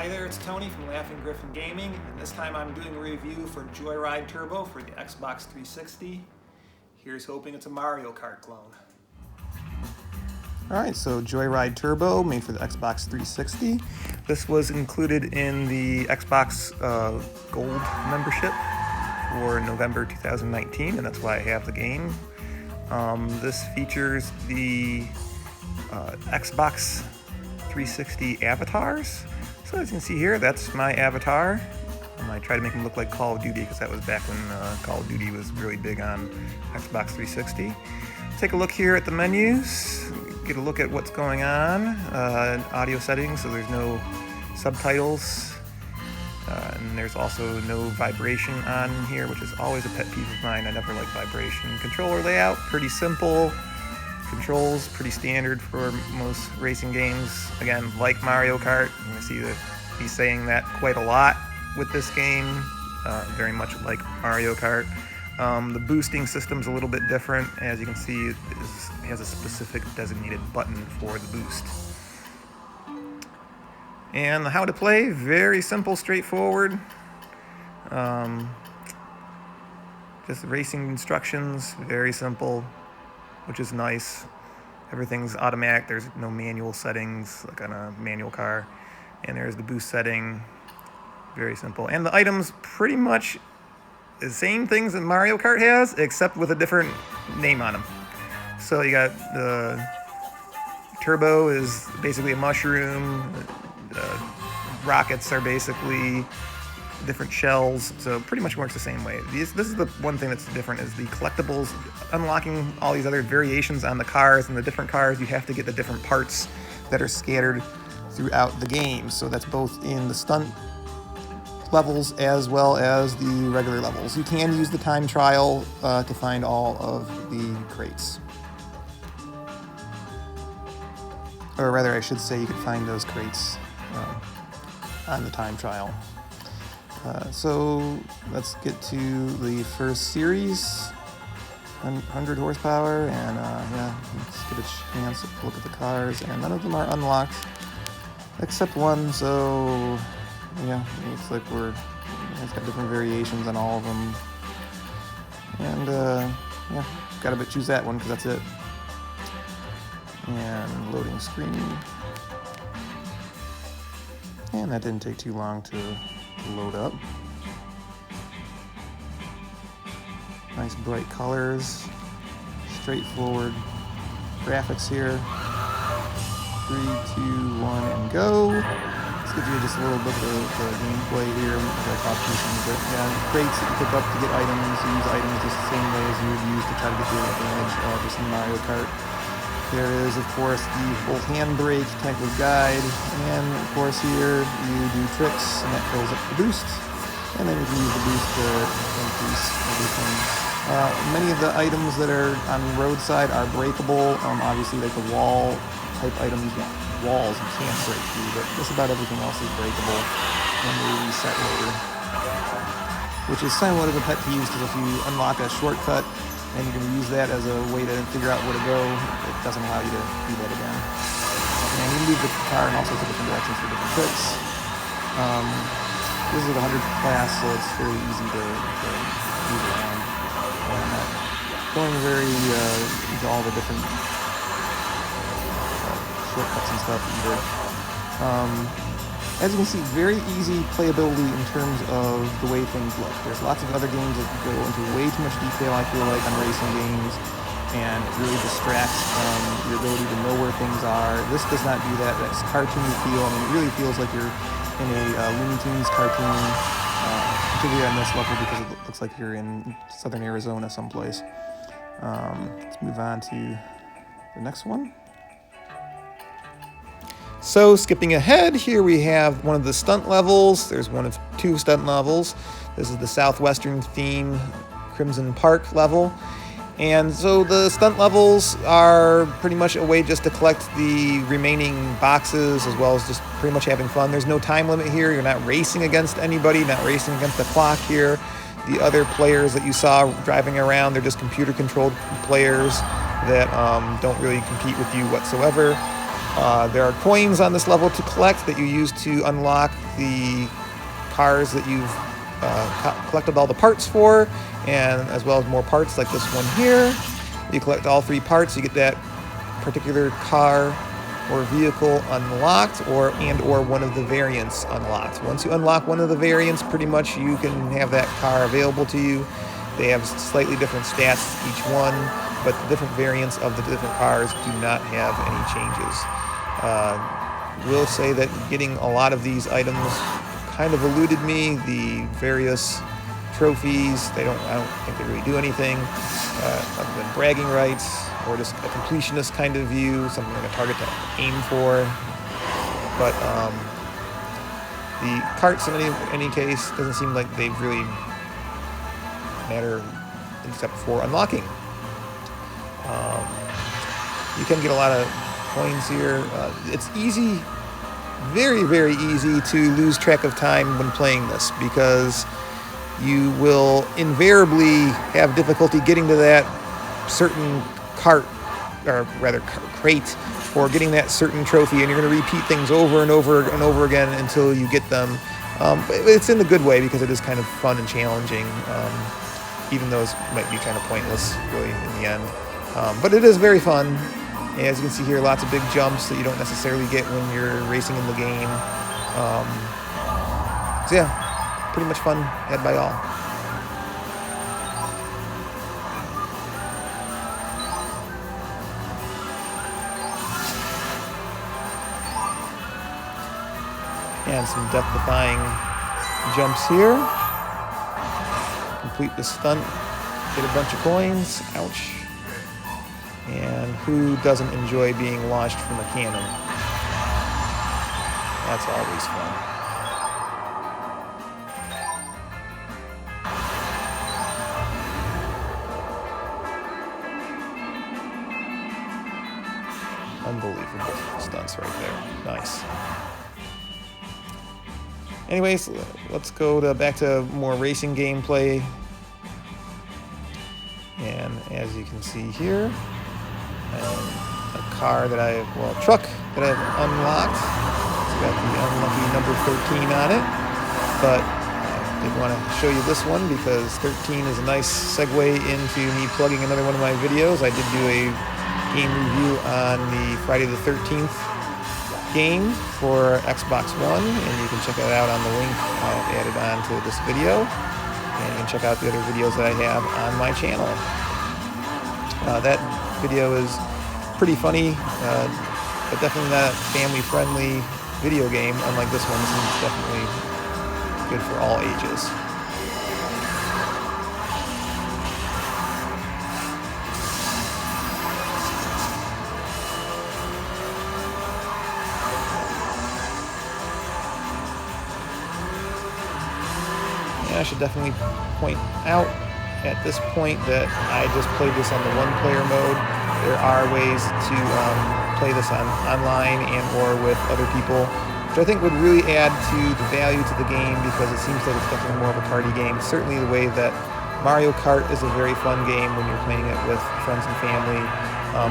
Hi there, it's Tony from Laughing Griffin Gaming, and this time I'm doing a review for Joyride Turbo for the Xbox 360. Here's hoping it's a Mario Kart clone. Alright, so Joyride Turbo, made for the Xbox 360. This was included in the Xbox Gold membership for November 2019, and that's why I have the game. This features the Xbox 360 avatars. So as you can see here, that's my avatar. I try to make him look like Call of Duty because that was back when Call of Duty was really big on Xbox 360. Take a look here at the menus, get a look at what's going on. Audio settings, so there's no subtitles. And there's also no vibration on here, which is always a pet peeve of mine. I never like vibration. Controller layout, pretty simple. Controls, pretty standard for most racing games. Again, like Mario Kart, you're going to see that he's saying that quite a lot with this game. Very much like Mario Kart. The boosting system's a little bit different. As you can see, it has a specific designated button for the boost. And how to play, very simple, straightforward. Just racing instructions, very simple, which is nice. Everything's automatic, there's no manual settings like on a manual car. And there's the boost setting, very simple. And the items pretty much the same things that Mario Kart has, except with a different name on them. So you got the Turbo is basically a mushroom. Rockets are basically different shells, so pretty much works the same way. This is the one thing that's different, is the collectibles. Unlocking all these other variations on the cars, and the different cars, you have to get the different parts that are scattered throughout the game. So that's both in the stunt levels as well as the regular levels. You can use the time trial to find all of the crates. Or rather, I should say you can find those crates on the time trial. So let's get to the first series, 100 horsepower, and yeah, let's get a chance to look at the cars, and none of them are unlocked, except one, so yeah, it looks like it's got different variations on all of them, and yeah, gotta choose that one because that's it. And loading screen, and that didn't take too long to load up. Nice bright colors, straightforward graphics here. 3, 2, 1, and go. Let's give you just a little bit of the gameplay here as I talk to you some bit. Yeah, crates that you pick up to get items. You use items just the same way as you would use to try to get the advantage just in Mario Kart. There is, of course, the full handbrake type of guide, and of course here you do tricks, and that fills up the boost, and then you can use the boost to increase everything. Many of the items that are on the roadside are breakable. Obviously, like the wall type items, walls you can't break through, but just about everything else is breakable, and they reset later, which is somewhat of a pet peeve, because if you unlock a shortcut and you can use that as a way to figure out where to go, it doesn't allow you to do that again. And you can move the car in all sorts of different directions for different tricks. This is the 100 class, so it's very easy to move around. Going very into all the different shortcuts and stuff either. As you can see, very easy playability in terms of the way things look. There's lots of other games that go into way too much detail, I feel like, on racing games, and it really distracts from your ability to know where things are. This does not do that. That's cartoony feel. I mean, it really feels like you're in a Looney Tunes cartoon, particularly on this level because it looks like you're in southern Arizona someplace. Let's move on to the next one. So skipping ahead, here we have one of the stunt levels. There's one of 2 stunt levels. This is the Southwestern theme Crimson Park level. And so the stunt levels are pretty much a way just to collect the remaining boxes, as well as just pretty much having fun. There's no time limit here. You're not racing against anybody, not racing against the clock here. The other players that you saw driving around, they're just computer-controlled players that don't really compete with you whatsoever. There are coins on this level to collect that you use to unlock the cars that you've collected all the parts for, and as well as more parts like this one here. You collect all 3 parts, you get that particular car or vehicle unlocked, or one of the variants unlocked. Once you unlock one of the variants, pretty much you can have that car available to you. They have slightly different stats each one, but the different variants of the different cars do not have any changes. Will say that getting a lot of these items kind of eluded me. The various trophies, I don't think they really do anything other than bragging rights or just a completionist kind of view, something like a target to aim for. But the carts in any case doesn't seem like they really matter except for unlocking. You can get a lot of coins here. It's easy, very, very easy to lose track of time when playing this, because you will invariably have difficulty getting to that certain cart, or rather crate, for getting that certain trophy, and you're going to repeat things over and over and over again until you get them. But it's in the good way, because it is kind of fun and challenging, even though it might be kind of pointless really in the end. But it is very fun. As you can see here, lots of big jumps that you don't necessarily get when you're racing in the game. So yeah, pretty much fun had by all. And some death-defying jumps here. Complete the stunt, get a bunch of coins. Ouch. And who doesn't enjoy being launched from a cannon? That's always fun. Unbelievable stunts right there. Nice. Anyways, let's go back to more racing gameplay. And as you can see here, a car that truck that I've unlocked. It's got the unlucky number 13 on it, but I did want to show you this one because 13 is a nice segue into me plugging another one of my videos. I did do a game review on the Friday the 13th game for Xbox One, and you can check that out on the link added on to this video, and you can check out the other videos that I have on my channel. That video is pretty funny, but definitely not a family-friendly video game. Unlike this one, this is definitely good for all ages. I should definitely point out at this point that I just played this on the one-player mode. There are ways to play this online and or with other people, which I think would really add to the value to the game, because it seems like it's definitely more of a party game. Certainly the way that Mario Kart is a very fun game when you're playing it with friends and family,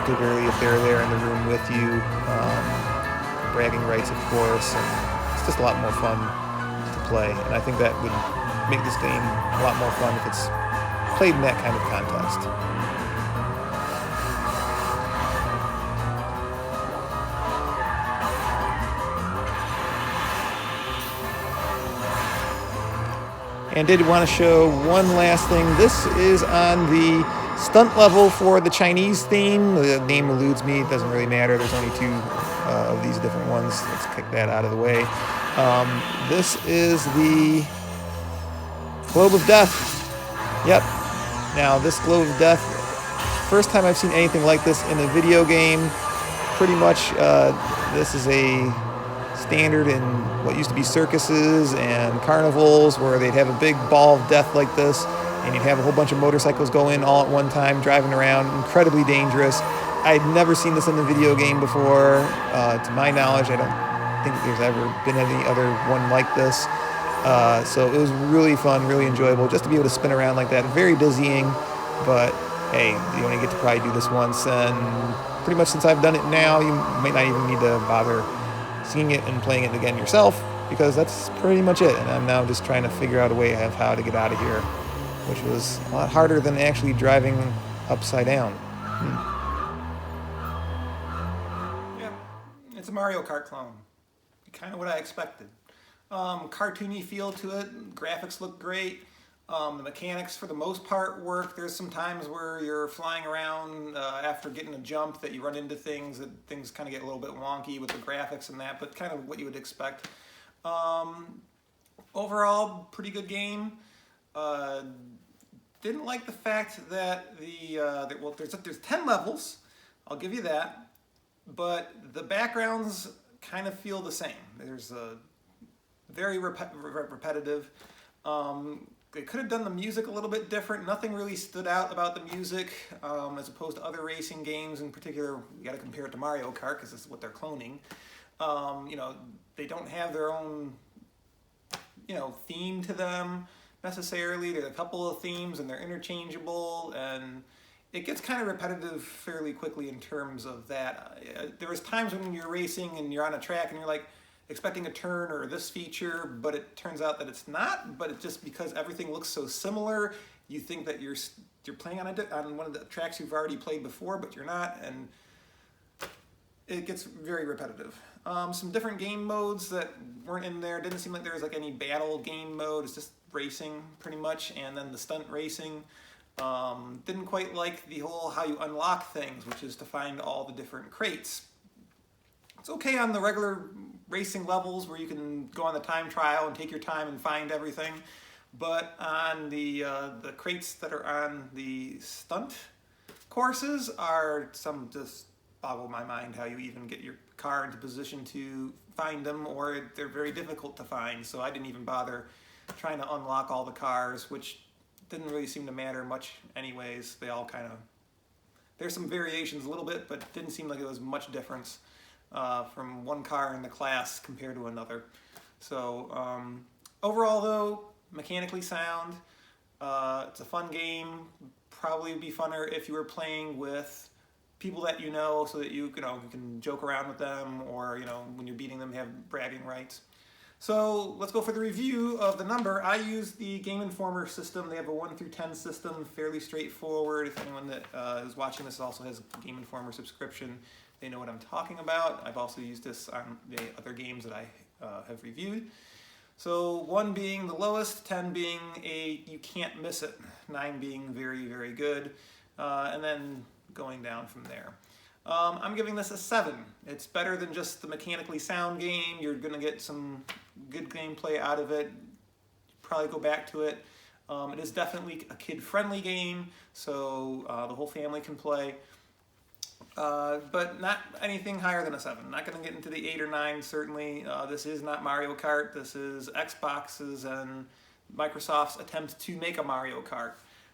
particularly if they're there in the room with you. Bragging rights, of course, and it's just a lot more fun to play, and I think that would make this game a lot more fun if it's played in that kind of context. And did want to show one last thing. This is on the stunt level for the Chinese theme. The name eludes me, it doesn't really matter. There's only 2 of these different ones. Let's kick that out of the way. This is the Globe of Death. Yep. Now, this Globe of Death, first time I've seen anything like this in a video game. Pretty much, this is a standard in what used to be circuses and carnivals, where they'd have a big ball of death like this, and you'd have a whole bunch of motorcycles go in all at one time, driving around, incredibly dangerous. I'd never seen this in a video game before. To my knowledge, I don't think there's ever been any other one like this. So it was really fun, really enjoyable, just to be able to spin around like that. Very dizzying, but hey, you only get to probably do this once, and pretty much since I've done it now, you might not even need to bother seeing it and playing it again yourself, because that's pretty much it. And I'm now just trying to figure out a way of how to get out of here, which was a lot harder than actually driving upside down. Yeah, it's a Mario Kart clone. Kind of what I expected. Cartoony feel to it, graphics look great. The mechanics for the most part work. There's some times where you're flying around after getting a jump that you run into things, that things kind of get a little bit wonky with the graphics and that, but kind of what you would expect. Overall, pretty good game. Didn't like the fact that well, there's 10 levels, I'll give you that, but the backgrounds kind of feel the same. There's a very repetitive. They could have done the music a little bit different. Nothing really stood out about the music as opposed to other racing games. In particular, you got to compare it to Mario Kart because this is what they're cloning. You know, they don't have their own, you know, theme to them necessarily. There's a couple of themes and they're interchangeable, and it gets kind of repetitive fairly quickly in terms of that. There was times when you're racing and you're on a track and you're like, expecting a turn or this feature, but it turns out that it's not. But it's just because everything looks so similar, you think that you're playing on one of the tracks you've already played before, but you're not, and it gets very repetitive. Some different game modes that weren't in there. Didn't seem like there was like any battle game mode. It's just racing pretty much, and then the stunt racing. Didn't quite like the whole how you unlock things, which is to find all the different crates. It's okay on the regular racing levels where you can go on the time trial and take your time and find everything, but on the crates that are on the stunt courses are some just boggle my mind how you even get your car into position to find them, or they're very difficult to find. So I didn't even bother trying to unlock all the cars, which didn't really seem to matter much anyways. They all kind of, there's some variations a little bit, but it didn't seem like it was much difference from one car in the class compared to another. So overall though, mechanically sound. It's a fun game. Probably would be funner if you were playing with people that you know, so that you can joke around with them, or when you're beating them, have bragging rights. So let's go for the review of the number. I use the Game Informer system. They have a 1 through 10 system, fairly straightforward. If anyone that is watching this also has a Game Informer subscription, they know what I'm talking about. I've also used this on the other games that I have reviewed. So 1 being the lowest, 10 being you can't miss it, 9 being very, very good, and then going down from there. I'm giving this a 7. It's better than just the mechanically sound game. You're going to get some good gameplay out of it. Probably go back to it. It is definitely a kid-friendly game, so the whole family can play. But not anything higher than a 7. Not going to get into the 8 or 9, certainly. This is not Mario Kart. This is Xbox's and Microsoft's attempt to make a Mario Kart.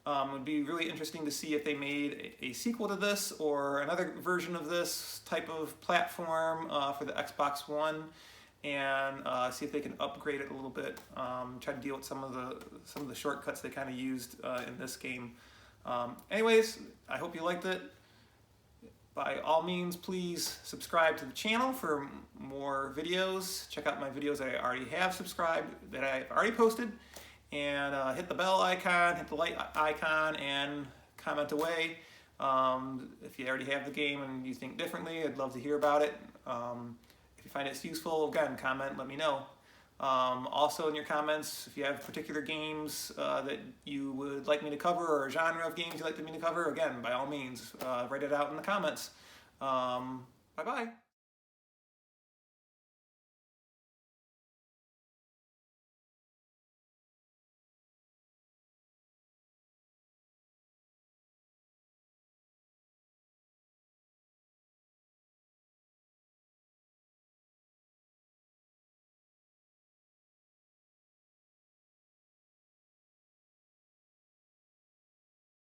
It would be really interesting to see if they made a sequel to this or another version of this type of platform for the Xbox One, and see if they can upgrade it a little bit. Try to deal with some of the shortcuts they kind of used in this game. Anyways, I hope you liked it. By all means, please subscribe to the channel for more videos. Check out my videos that I already have that I've already posted. And hit the bell icon, hit the like icon, and comment away. If you already have the game and you think differently, I'd love to hear about it. If you find it useful, again, comment, let me know. Also in your comments, if you have particular games that you would like me to cover, or a genre of games you'd like me to cover, again, by all means, write it out in the comments. Bye-bye.